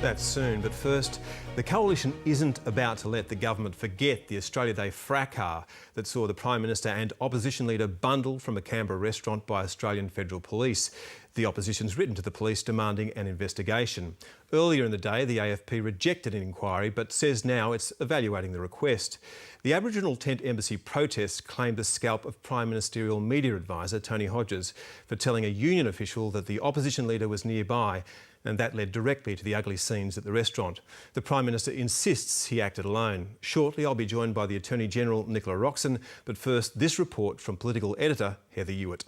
That's soon, but first, the Coalition isn't about to let the government forget the Australia Day fracas that saw the Prime Minister and opposition leader bundled from a Canberra restaurant by Australian Federal Police. The opposition's written to the police demanding an investigation. Earlier in the day, the AFP rejected an inquiry but says now it's evaluating the request. The Aboriginal Tent Embassy protests claimed the scalp of Prime Ministerial Media Advisor Tony Hodges for telling a union official that the opposition leader was nearby, and that led directly to the ugly scenes at the restaurant. The Prime Minister insists he acted alone. Shortly, I'll be joined by the Attorney-General Nicola Roxon, but first, this report from political editor Heather Hewitt.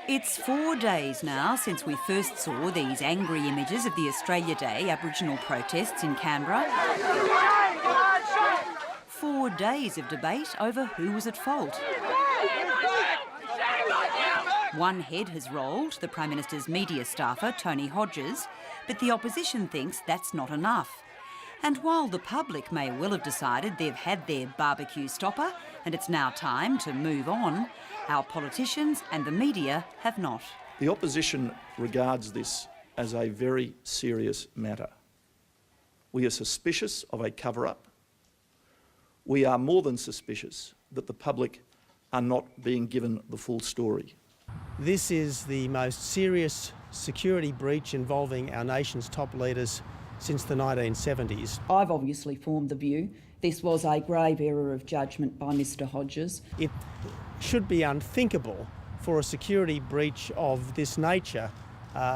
It's 4 days now since we first saw these angry images of the Australia Day Aboriginal protests in Canberra. 4 days of debate over who was at fault. One head has rolled, the Prime Minister's media staffer, Tony Hodges, but the opposition thinks that's not enough. And while the public may well have decided they've had their barbecue stopper and it's now time to move on, our politicians and the media have not. The opposition regards this as a very serious matter. We are suspicious of a cover-up. We are more than suspicious that the public are not being given the full story. This is the most serious security breach involving our nation's top leaders since the 1970s. I've obviously formed the view this was a grave error of judgment by Mr Hodges. It should be unthinkable for a security breach of this nature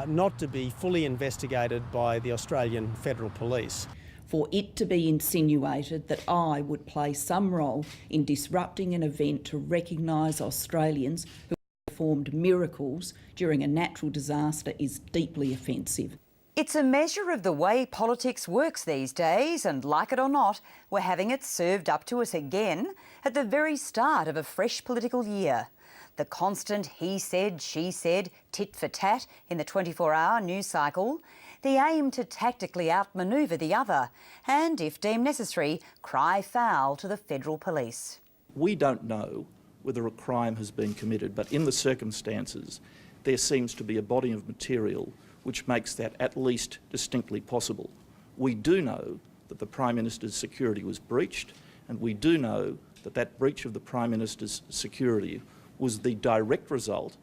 not to be fully investigated by the Australian Federal Police. For it to be insinuated that I would play some role in disrupting an event to recognise Australians who performed miracles during a natural disaster is deeply offensive. It's a measure of the way politics works these days, and like it or not, we're having it served up to us again at the very start of a fresh political year. The constant he said, she said, tit for tat in the 24-hour news cycle, the aim to tactically outmanoeuvre the other and, if deemed necessary, cry foul to the Federal Police. We don't know whether a crime has been committed, but in the circumstances, there seems to be a body of material which makes that at least distinctly possible. We do know that the Prime Minister's security was breached, and we do know that that breach of the Prime Minister's security was the direct result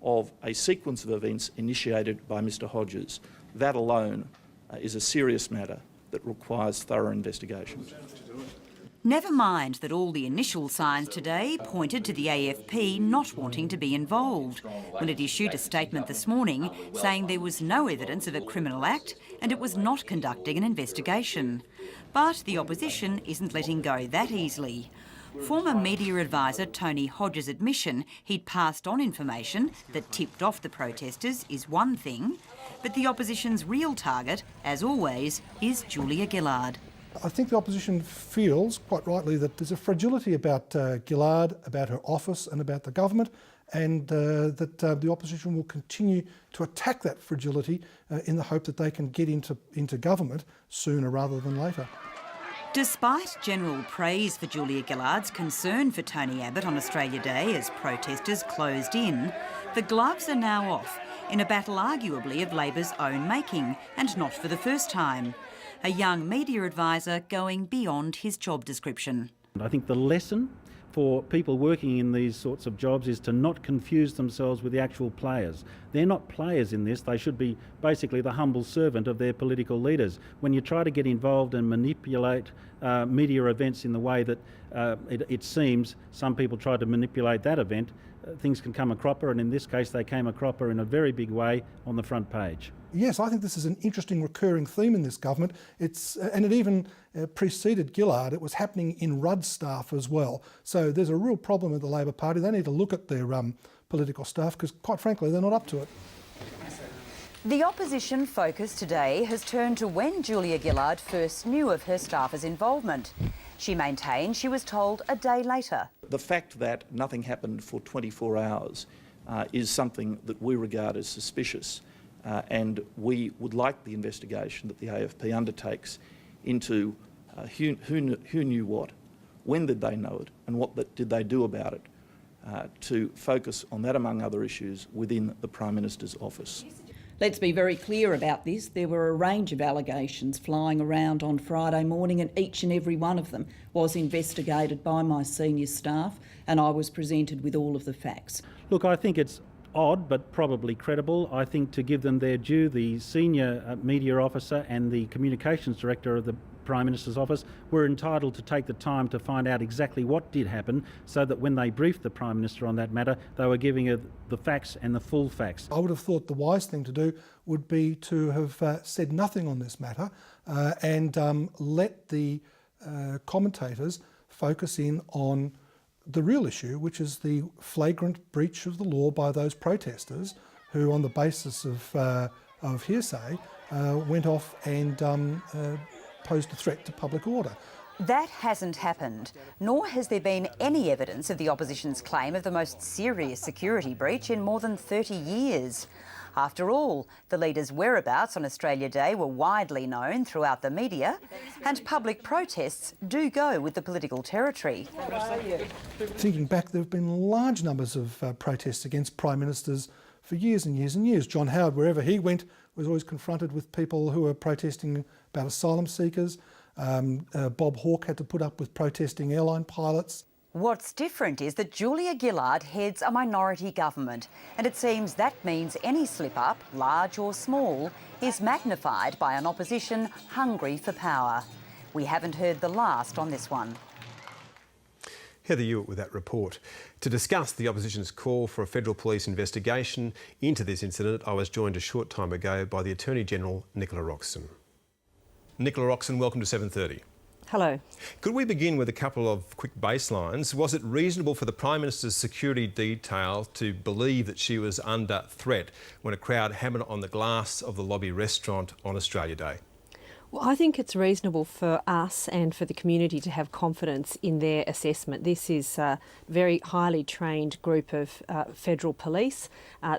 of a sequence of events initiated by Mr Hodges. That alone is a serious matter that requires thorough investigation. Never mind that all the initial signs today pointed to the AFP not wanting to be involved, when it issued a statement this morning saying there was no evidence of a criminal act and it was not conducting an investigation. But the opposition isn't letting go that easily. Former media advisor Tony Hodges' admission he'd passed on information that tipped off the protesters is one thing, but the opposition's real target, as always, is Julia Gillard. I think the opposition feels, quite rightly, that there's a fragility about Gillard, about her office and about the government, and that the opposition will continue to attack that fragility in the hope that they can get into government sooner rather than later. Despite general praise for Julia Gillard's concern for Tony Abbott on Australia Day as protesters closed in, the gloves are now off in a battle arguably of Labor's own making, and not for the first time. A young media advisor going beyond his job description. I think the lesson for people working in these sorts of jobs is to not confuse themselves with the actual players. They're not players in this, they should be basically the humble servant of their political leaders. When you try to get involved and manipulate media events in the way that it seems some people try to manipulate that event, things can come a cropper, and in this case they came a cropper in a very big way on the front page. Yes, I think this is an interesting recurring theme in this government. And it even preceded Gillard. It was happening in Rudd's staff as well. So there's a real problem with the Labor Party. They need to look at their political staff because, quite frankly, they're not up to it. The opposition focus today has turned to when Julia Gillard first knew of her staffer's involvement. She maintained she was told a day later. The fact that nothing happened for 24 hours is something that we regard as suspicious. And we would like the investigation that the AFP undertakes into who knew what, when did they know it, and what did they do about it, to focus on that, among other issues, within the Prime Minister's office. Let's be very clear about this. There were a range of allegations flying around on Friday morning, and each and every one of them was investigated by my senior staff, and I was presented with all of the facts. Look, I think it's odd but probably credible. I think, to give them their due, the senior media officer and the communications director of the Prime Minister's office were entitled to take the time to find out exactly what did happen, so that when they briefed the Prime Minister on that matter, they were giving her the facts and the full facts. I would have thought the wise thing to do would be to have said nothing on this matter and let the commentators focus in on the real issue, which is the flagrant breach of the law by those protesters who, on the basis of hearsay, went off and posed a threat to public order. That hasn't happened, nor has there been any evidence of the opposition's claim of the most serious security breach in more than 30 years. After all, the leader's whereabouts on Australia Day were widely known throughout the media, and public protests do go with the political territory. Thinking back, there have been large numbers of protests against Prime Ministers for years and years and years. John Howard, wherever he went, was always confronted with people who were protesting about asylum seekers. Bob Hawke had to put up with protesting airline pilots. What's different is that Julia Gillard heads a minority government, and it seems that means any slip-up, large or small, is magnified by an opposition hungry for power. We haven't heard the last on this one. Heather Ewart with that report. To discuss the opposition's call for a federal police investigation into this incident, I was joined a short time ago by the Attorney-General, Nicola Roxon. Nicola Roxon, welcome to 7:30. Hello. Could we begin with a couple of quick baselines? Was it reasonable for the Prime Minister's security detail to believe that she was under threat when a crowd hammered on the glass of the lobby restaurant on Australia Day? Well, I think it's reasonable for us and for the community to have confidence in their assessment. This is a very highly trained group of federal police.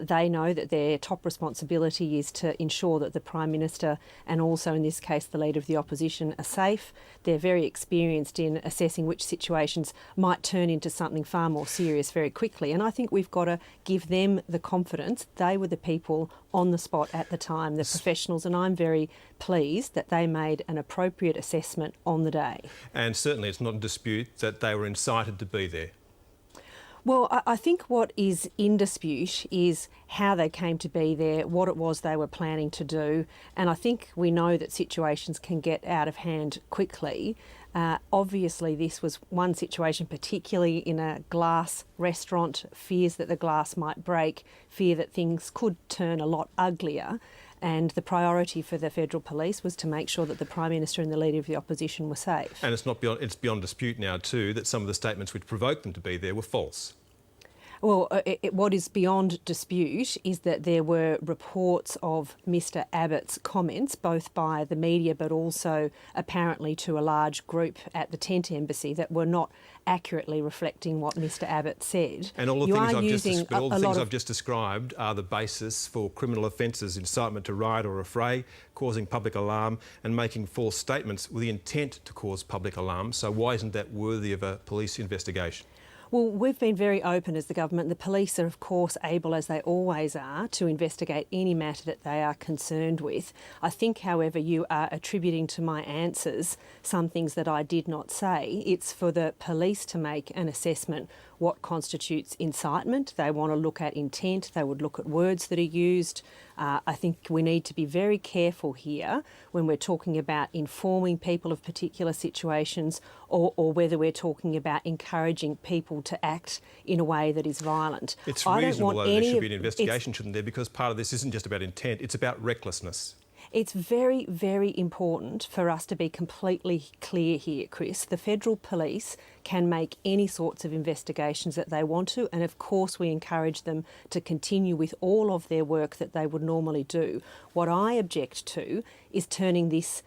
They know that their top responsibility is to ensure that the Prime Minister and also in this case the Leader of the Opposition are safe. They're very experienced in assessing which situations might turn into something far more serious very quickly. And I think we've got to give them the confidence. They were the people on the spot at the time, the professionals, and I'm very pleased that they made an appropriate assessment on the day. And certainly it's not in dispute that they were incited to be there. Well, I think what is in dispute is how they came to be there, what it was they were planning to do, and I think we know that situations can get out of hand quickly. Obviously, this was one situation, particularly in a glass restaurant, fears that the glass might break, fear that things could turn a lot uglier. And the priority for the federal police was to make sure that the Prime Minister and the Leader of the Opposition were safe. And it's beyond dispute now too that some of the statements which provoked them to be there were false. Well, what is beyond dispute is that there were reports of Mr Abbott's comments, both by the media but also apparently to a large group at the Tent Embassy, that were not accurately reflecting what Mr Abbott said. And all the things I've just described are the basis for criminal offences: incitement to riot or affray, causing public alarm and making false statements with the intent to cause public alarm. So why isn't that worthy of a police investigation? Well, we've been very open as the government. The police are, of course, able, as they always are, to investigate any matter that they are concerned with. I think, however, you are attributing to my answers some things that I did not say. It's for the police to make an assessment what constitutes incitement. They want to look at intent. They would look at words that are used. I think we need to be very careful here when we're talking about informing people of particular situations or whether we're talking about encouraging people to act in a way that is violent. It's reasonable that there should be an investigation, shouldn't there? Because part of this isn't just about intent, it's about recklessness. It's very, very important for us to be completely clear here, Chris. The federal police can make any sorts of investigations that they want to, and of course we encourage them to continue with all of their work that they would normally do. What I object to is turning this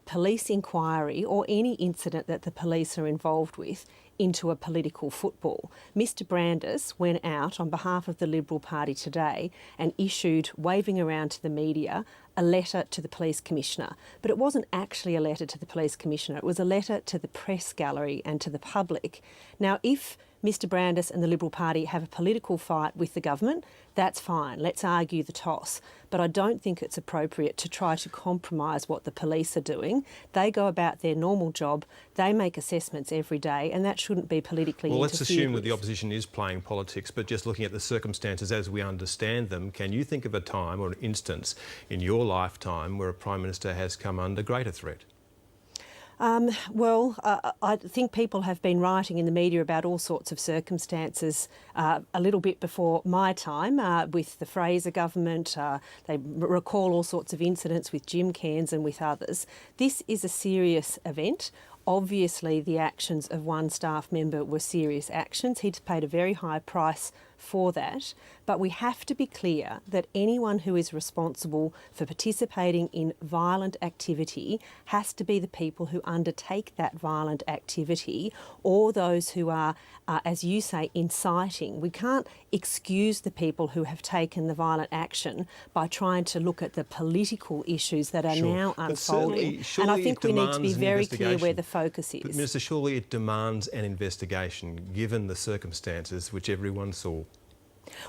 police inquiry or any incident that the police are involved with into a political football. Mr Brandis went out on behalf of the Liberal Party today and issued, waving around to the media, a letter to the police commissioner. But it wasn't actually a letter to the police commissioner, it was a letter to the press gallery and to the public. Now, if Mr Brandis and the Liberal Party have a political fight with the government, that's fine. Let's argue the toss. But I don't think it's appropriate to try to compromise what the police are doing. They go about their normal job, they make assessments every day, and that shouldn't be politically interfered with. Well, let's assume that the opposition is playing politics, but just looking at the circumstances as we understand them, can you think of a time or an instance in your lifetime where a Prime Minister has come under greater threat? I think people have been writing in the media about all sorts of circumstances a little bit before my time with the Fraser government. They recall all sorts of incidents with Jim Cairns and with others. This is a serious event. Obviously, the actions of one staff member were serious actions. He'd paid a very high price for that. But we have to be clear that anyone who is responsible for participating in violent activity has to be the people who undertake that violent activity, or those who are, as you say, inciting. We can't excuse the people who have taken the violent action by trying to look at the political issues that are now unfolding. And I think we need to be very clear where the focus is. But Minister, surely it demands an investigation, given the circumstances which everyone saw.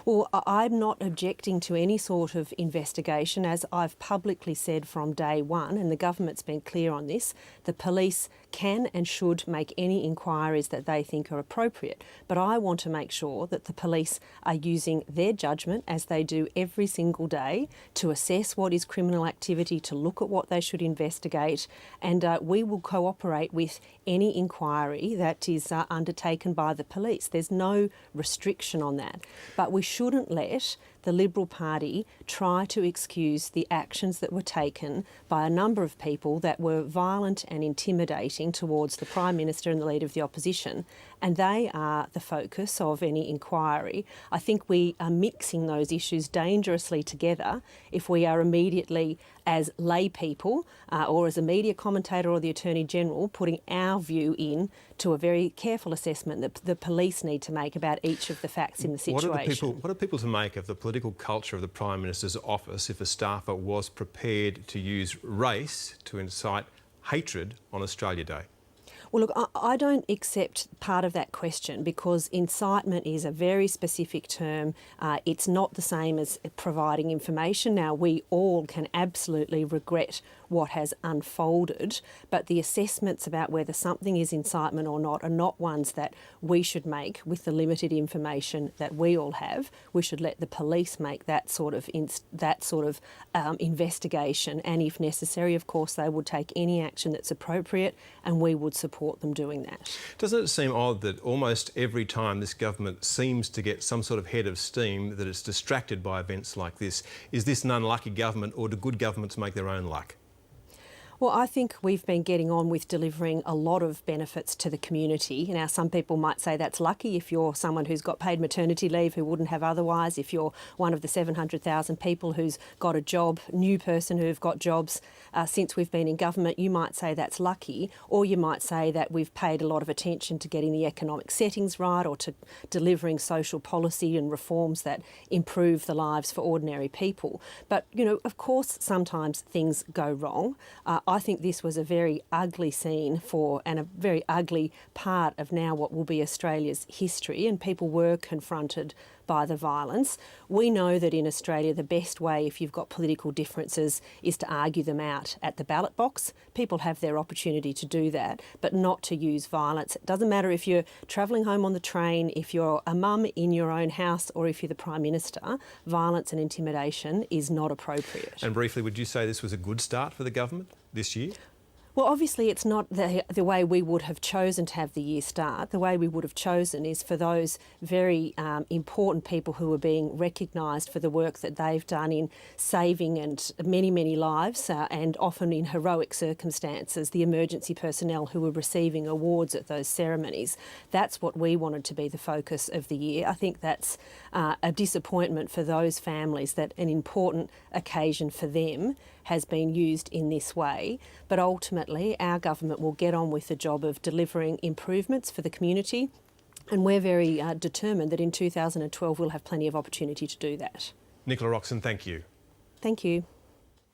Well, I'm not objecting to any sort of investigation. As I've publicly said from day one, and the government's been clear on this, the police can and should make any inquiries that they think are appropriate. But I want to make sure that the police are using their judgment, as they do every single day, to assess what is criminal activity, to look at what they should investigate, and we will cooperate with any inquiry that is undertaken by the police. There's no restriction on that. But we shouldn't let the Liberal Party try to excuse the actions that were taken by a number of people that were violent and intimidating towards the Prime Minister and the Leader of the Opposition, and they are the focus of any inquiry. I think we are mixing those issues dangerously together if we are immediately, as lay people or as a media commentator or the Attorney-General, putting our view in to a very careful assessment that the police need to make about each of the facts in the situation. What are people to make of the political culture of the Prime Minister's office if a staffer was prepared to use race to incite hatred on Australia Day? Well, look, I don't accept part of that question, because incitement is a very specific term. It's not the same as providing information. Now, we all can absolutely regret what has unfolded, but the assessments about whether something is incitement or not are not ones that we should make with the limited information that we all have. We should let the police make that sort of investigation, and if necessary, of course, they would take any action that's appropriate, and we would support them doing that. Doesn't it seem odd that almost every time this government seems to get some sort of head of steam, that it's distracted by events like this? Is this an unlucky government, or do good governments make their own luck? Well, I think we've been getting on with delivering a lot of benefits to the community. Now, some people might say that's lucky if you're someone who's got paid maternity leave who wouldn't have otherwise, if you're one of the 700,000 people who's got a job, new person who've got jobs since we've been in government, you might say that's lucky, or you might say that we've paid a lot of attention to getting the economic settings right, or to delivering social policy and reforms that improve the lives for ordinary people. But, you know, of course, sometimes things go wrong. I think this was a very ugly scene and a very ugly part of now what will be Australia's history, and people were confronted by the violence. We know that in Australia the best way, if you've got political differences, is to argue them out at the ballot box. People have their opportunity to do that, but not to use violence. It doesn't matter if you're travelling home on the train, if you're a mum in your own house, or if you're the Prime Minister. Violence and intimidation is not appropriate. And briefly, would you say this was a good start for the government this year? Well, obviously it's not the way we would have chosen to have the year start. The way we would have chosen is for those very important people who are being recognised for the work that they've done in saving and many, many lives, and often in heroic circumstances, the emergency personnel who were receiving awards at those ceremonies. That's what we wanted to be the focus of the year. I think that's a disappointment for those families that an important occasion for them has been used in this way. But ultimately, our government will get on with the job of delivering improvements for the community, and we're very determined that in 2012 we'll have plenty of opportunity to do that. Nicola Roxon, thank you. Thank you.